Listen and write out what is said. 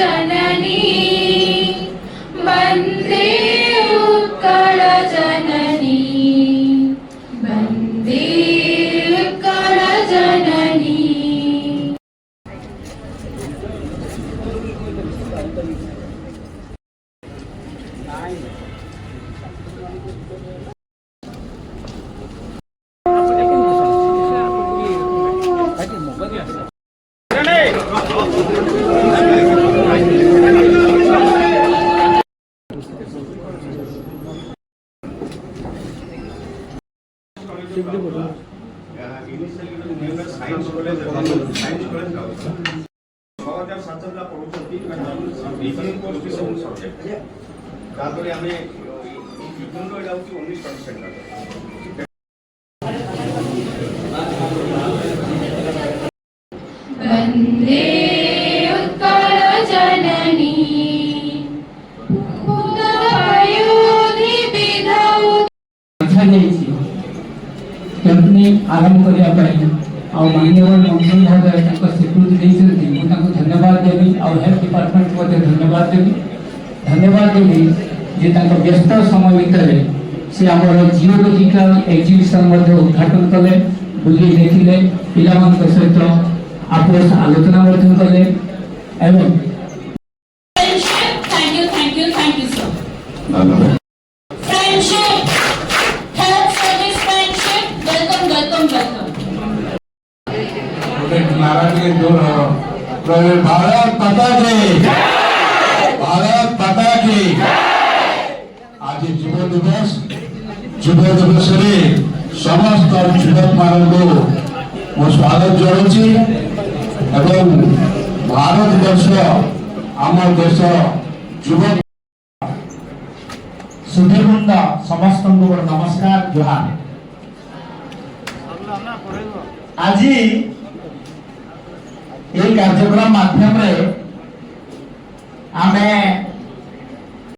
जननी वन्दे उत्कल जननी वन्दे उत्कल जननी। वन्दे उत्कल जननी आरंभ करने माननीय मंत्री महोदय स्वीकृति देते धन्यवाद देवी और हेल्थ डिपार्टमेंट को धन्यवाद देवी जे व्यस्त समय भितर से आम जियोलॉजिकल एग्जिबिशन उद्घाटन कले बुले देखिले पिला सहित आपस आलोचना कले एवं भारत माता की भारत माता की आज युव दिवस समस्त युवक मान को स्वागत जनाऊँगी एवं भारत वर्ष आम देश युवक सुधीवृंद समस्त नमस्कार जोहार। आज ये कार्यक्रम माध्यम रे आमे